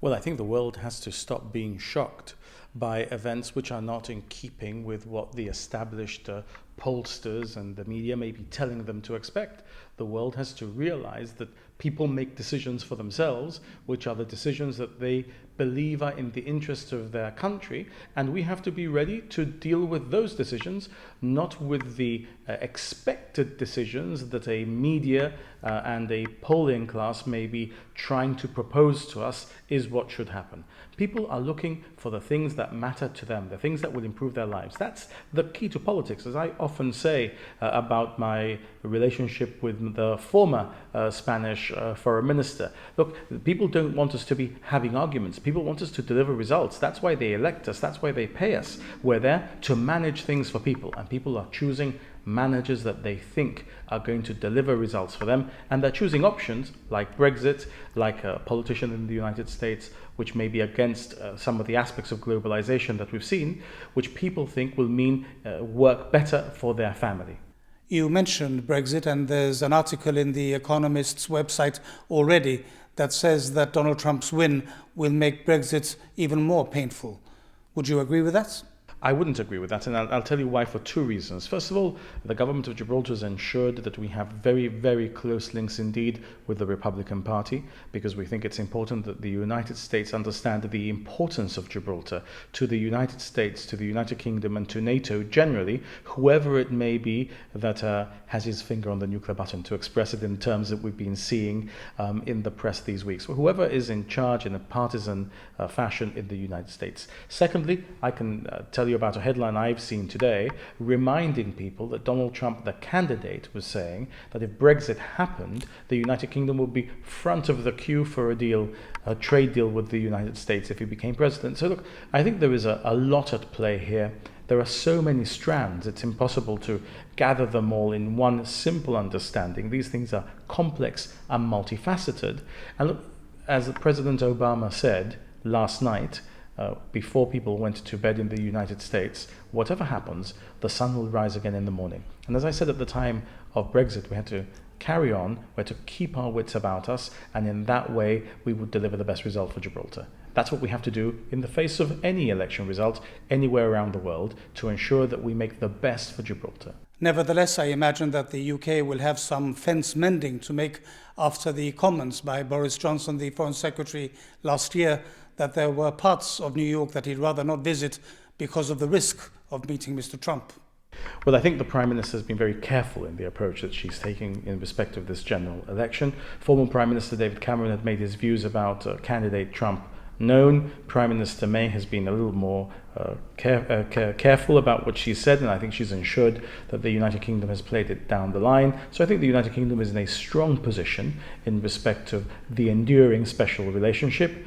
Well, I think the world has to stop being shocked by events which are not in keeping with what the established pollsters and the media may be telling them to expect. The world has to realize that people make decisions for themselves, which are the decisions that they believe are in the interest of their country, and we have to be ready to deal with those decisions, not with the expected decisions that a media and a polling class may be trying to propose to us is what should happen. People are looking for the things that matter to them, the things that will improve their lives. That's the key to politics. As I often say about my relationship with the former Spanish foreign minister, look, people don't want us to be having arguments. People want us to deliver results. That's why they elect us. That's why they pay us. We're there to manage things for people, and people are choosing managers that they think are going to deliver results for them, and they're choosing options like Brexit, like a politician in the United States, which may be against some of the aspects of globalization that we've seen, which people think will mean work better for their family. You mentioned Brexit, and there's an article in The Economist's website already that says that Donald Trump's win will make Brexit even more painful. Would you agree with that? I wouldn't agree with that, and I'll tell you why for two reasons. First of all, the government of Gibraltar has ensured that we have very, very close links indeed with the Republican Party, because we think it's important that the United States understand the importance of Gibraltar to the United States, to the United Kingdom, and to NATO generally, whoever it may be that has his finger on the nuclear button, to express it in terms that we've been seeing in the press these weeks. Whoever is in charge in a partisan fashion in the United States. Secondly, I can tell you about a headline I've seen today reminding people that Donald Trump, the candidate, was saying that if Brexit happened, the United Kingdom would be front of the queue for a trade deal with the United States if he became president. So look, I think there is a lot at play here. There are so many strands, it's impossible to gather them all in one simple understanding. These things are complex and multifaceted. And look, as President Obama said last night, before people went to bed in the United States, whatever happens, the sun will rise again in the morning. And as I said at the time of Brexit, we had to carry on, we had to keep our wits about us, and in that way we would deliver the best result for Gibraltar. That's what we have to do in the face of any election result anywhere around the world to ensure that we make the best for Gibraltar. Nevertheless, I imagine that the UK will have some fence mending to make after the comments by Boris Johnson, the Foreign Secretary, last year, that there were parts of New York that he'd rather not visit because of the risk of meeting Mr. Trump. Well, I think the Prime Minister has been very careful in the approach that she's taking in respect of this general election. Former Prime Minister David Cameron had made his views about candidate Trump known. Prime Minister May has been a little more careful about what she said, and I think she's ensured that the United Kingdom has played it down the line. So I think the United Kingdom is in a strong position in respect of the enduring special relationship.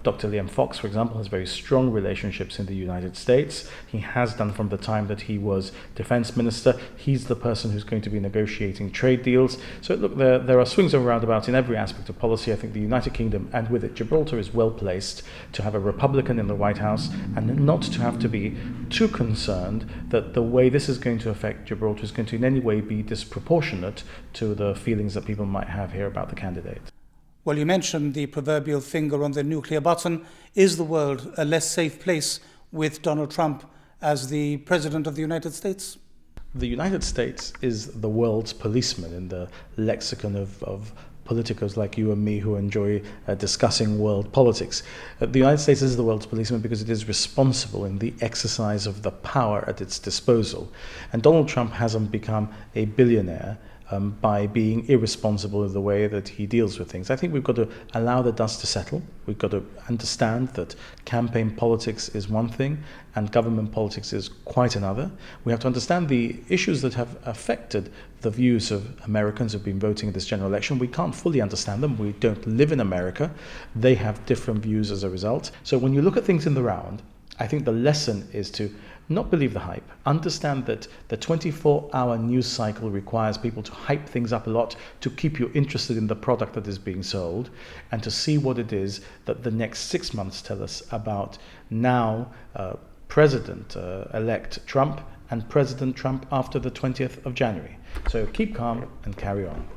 Dr. Liam Fox, for example, has very strong relationships in the United States. He has done from the time that he was defense minister. He's the person who's going to be negotiating trade deals. So look, there are swings and roundabouts in every aspect of policy. I think the United Kingdom, and with it Gibraltar, is well placed to have a Republican in the White House and not to have to be too concerned that the way this is going to affect Gibraltar is going to in any way be disproportionate to the feelings that people might have here about the candidate. Well, you mentioned the proverbial finger on the nuclear button. Is the world a less safe place with Donald Trump as the President of the United States? The United States is the world's policeman in the lexicon of politicos like you and me who enjoy discussing world politics. The United States is the world's policeman because it is responsible in the exercise of the power at its disposal. And Donald Trump hasn't become a billionaire by being irresponsible in the way that he deals with things. I think we've got to allow the dust to settle. We've got to understand that campaign politics is one thing and government politics is quite another. We have to understand the issues that have affected the views of Americans who've been voting in this general election. We can't fully understand them. We don't live in America. They have different views as a result. So when you look at things in the round, I think the lesson is to not believe the hype. Understand that the 24-hour news cycle requires people to hype things up a lot to keep you interested in the product that is being sold, and to see what it is that the next 6 months tell us about now President-elect Trump and President Trump after the 20th of January. So keep calm and carry on.